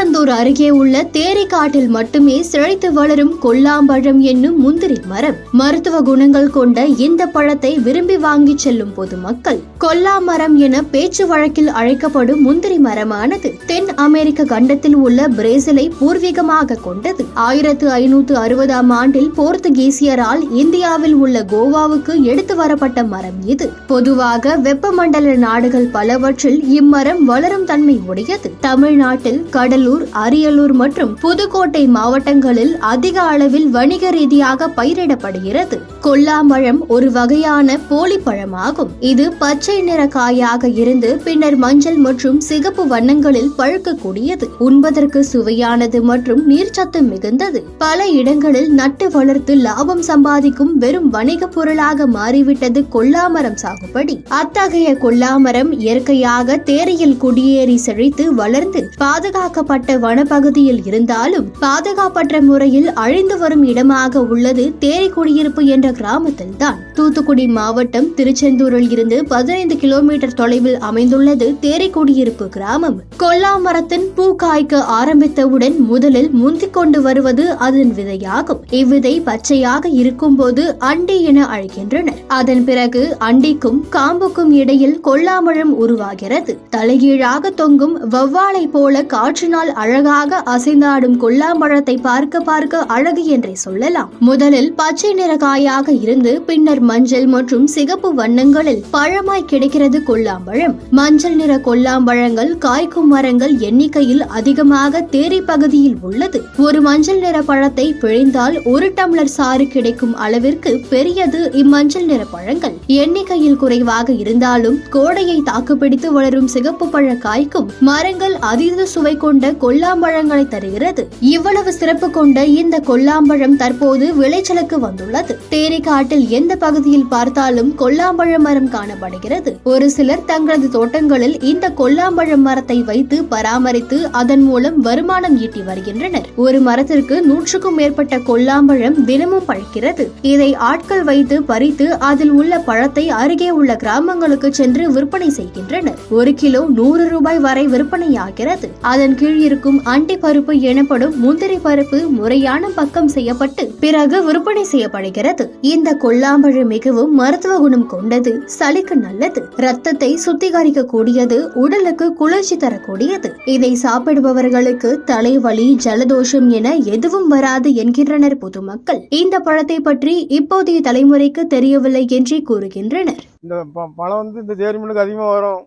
திருச்செந்தூர் அருகே உள்ள தேரிக்காட்டில் மட்டுமே செழித்து வளரும் கொல்லாம்பழம் என்னும் முந்திரி மரம். மருத்துவ குணங்கள் கொண்ட இந்த பழத்தை விரும்பி வாங்கி செல்லும் பொதுமக்கள் கொல்லாமரம் என பேச்சு வழக்கில் அழைக்கப்படும் முந்திரி மரமானது தென் அமெரிக்க கண்டத்தில் உள்ள பிரேசிலை பூர்வீகமாக கொண்டது. 1560ஆம் ஆண்டில் போர்த்துகீசியரால் இந்தியாவில் உள்ள கோவாவுக்கு எடுத்து வரப்பட்ட மரம் இது. பொதுவாக வெப்பமண்டல நாடுகள் பலவற்றில் இம்மரம் வளரும் தன்மை உடையது. தமிழ்நாட்டில் கடலூர், அரியலூர் மற்றும் புதுக்கோட்டை மாவட்டங்களில் அதிக அளவில் வணிக ரீதியாக பயிரிடப்படுகிறது. கொல்லாம்பழம் ஒரு வகையான போலி பழமாகும். இது பச்சை நிற காயாக இருந்து பின்னர் மஞ்சள் மற்றும் சிகப்பு வண்ணங்களில் பழுக்கக்கூடியது. உண்பதற்கு சுவையானது மற்றும் நீர்ச்சத்து மிகுந்தது. பல இடங்களில் நட்டு வளர்த்து லாபம் சம்பாதிக்கும் வெறும் வணிக பொருளாக மாறிவிட்டது கொல்லாமரம் சாகுபடி. அத்தகைய கொல்லாமரம் இயற்கையாக தேரியில் குடியேறி செழித்து வளர்ந்து பாதுகாக்கப்பட்ட வனப்பகுதியில் இருந்தாலும் பாதுகாப்பற்ற முறையில் அழிந்து வரும் இடமாக உள்ளது தேரி குடியிருப்பு என்ற கிராமத்தில் தான். தூத்துக்குடி மாவட்டம் திருச்செந்தூரில் இருந்து 15 கிலோமீட்டர் தொலைவில் அமைந்துள்ளது தேரி குடியிருப்பு கிராமம். கொல்லாமரத்தின் பூ காய்க்க ஆரம்பித்தவுடன் முதலில் முந்திக் கொண்டு வருவது அதன் விதையாகும். இவ்விதை பச்சையாக இருக்கும் போது அண்டி என அழைக்கின்றனர். அதன் பிறகு அண்டிக்கும் காம்புக்கும் இடையில் கொல்லாமழம் உருவாகிறது. தலைகீழாக தொங்கும் வௌவாலை போல காற்றினால் அழகாக அசைந்தாடும் கொல்லாம்பழத்தை பார்க்க அழகு என்றே சொல்லலாம். முதலில் பச்சை நிற காயாக இருந்து பின்னர் மஞ்சள் மற்றும் சிகப்பு வண்ணங்களில் பழமாய் கிடைக்கிறது கொல்லாம்பழம். மஞ்சள் நிற கொல்லாம்பழங்கள் காய்க்கும் மரங்கள் எண்ணிக்கையில் அதிகமாக தேரி பகுதியில் உள்ளது. ஒரு மஞ்சள் நிற பழத்தை பிழிந்தால் 1 டம்ளர் சாறு கிடைக்கும் அளவிற்கு பெரியது இம்மஞ்சள் நிற பழங்கள். எண்ணிக்கையில் குறைவாக இருந்தாலும் கோடையை தாக்குப்பிடித்து வளரும் சிகப்பு பழ காய்க்கும் மரங்கள் அதீத சுவை கொண்ட கொல்லாம்பழங்களை தருகிறது. இவ்வளவு சிறப்பு கொண்ட இந்த கொல்லாம்பழம் தற்போது விளைச்சலுக்கு வந்துள்ளது. தேரிக்காட்டில் எந்த பகுதியில் பார்த்தாலும் கொல்லாம்பழ மரம் காணப்படுகிறது. ஒரு சிலர் தங்களது தோட்டங்களில் இந்த கொல்லாம்பழ மரத்தை வைத்து பராமரித்து அதன் மூலம் வருமானம் ஈட்டி வருகின்றனர். ஒரு மரத்திற்கு 100க்கும் மேற்பட்ட கொல்லாம்பழம் தினமும் பழுக்கிறது. இதை ஆட்கள் வைத்து பறித்து அதில் உள்ள பழத்தை அருகே உள்ள கிராமங்களுக்கு சென்று விற்பனை செய்கின்றனர். 1 கிலோ 100 ரூபாய் வரை விற்பனையாகிறது. அதன் கீழ் இருக்கும் அண்டி பருப்பு எனப்படும் முந்திரி பருப்பு முறையான பக்கம் செய்யப்பட்டு பிறகு விற்பனை செய்யப்படுகிறது. இந்த கொல்லாம்பழம் மிகவும் மருத்துவ குணம் கொண்டது. சளிக்கு நல்லது, ரத்தத்தை சுத்திகரிக்க கூடியது, உடலுக்கு குளிர்ச்சி தரக்கூடியது. இதை சாப்பிடுபவர்களுக்கு தலைவலி, ஜலதோஷம் என எதுவும் வராது என்கின்றனர் பொதுமக்கள். இந்த பழத்தை பற்றி இப்போதைய தலைமுறைக்கு தெரியவில்லை என்றே கூறுகின்றனர். இந்த பழம் இந்த தேரிமலுக்கு அதிகமாக வரும்.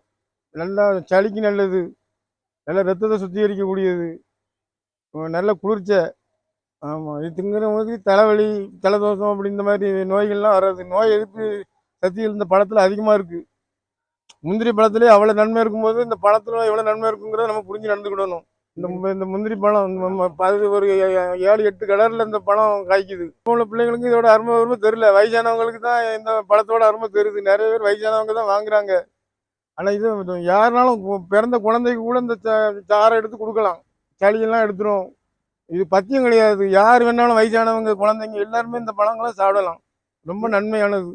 நல்லா சளிக்கு நல்லது, நல்ல ரத்தத்தை சுத்திகரிக்கக்கூடியது, நல்ல குளிர்ச்சை. ஆமாம், இது திங்கிறவங்களுக்கு தலைவலி, ஜலதோஷம் அப்படி இந்த மாதிரி நோய்கள்லாம் வராது. நோய் எதிர்ப்பு சக்திகள் இந்த பழத்தில் அதிகமாக இருக்குது. முந்திரி பழத்துலேயே அவ்வளோ நன்மை இருக்கும்போது இந்த பழத்தில் எவ்வளோ நன்மை இருக்குங்கிறத நம்ம புரிஞ்சு நடந்துக்கிடணும். இந்த முந்திரி பழம் அது ஒரு 7-8 கலரில் இந்த பழம் காய்க்குது. இப்போ உள்ள பிள்ளைங்களுக்கு இதோட அருமை தெரியல. வயசானவங்களுக்கு தான் இந்த பழத்தோட அருமை தெரியுது. நிறைய பேர் வயசானவங்க தான் வாங்குறாங்க. ஆனால் இது யாருனாலும் பிறந்த குழந்தைக்கு கூட இந்த சாறை எடுத்து கொடுக்கலாம். சளியெல்லாம் எடுத்துரும். இது பத்தியம் கிடையாது. யார் வேணாலும் வயசானவங்க, குழந்தைங்க எல்லாருமே இந்த பழங்களை சாப்பிடலாம். ரொம்ப நன்மையானது.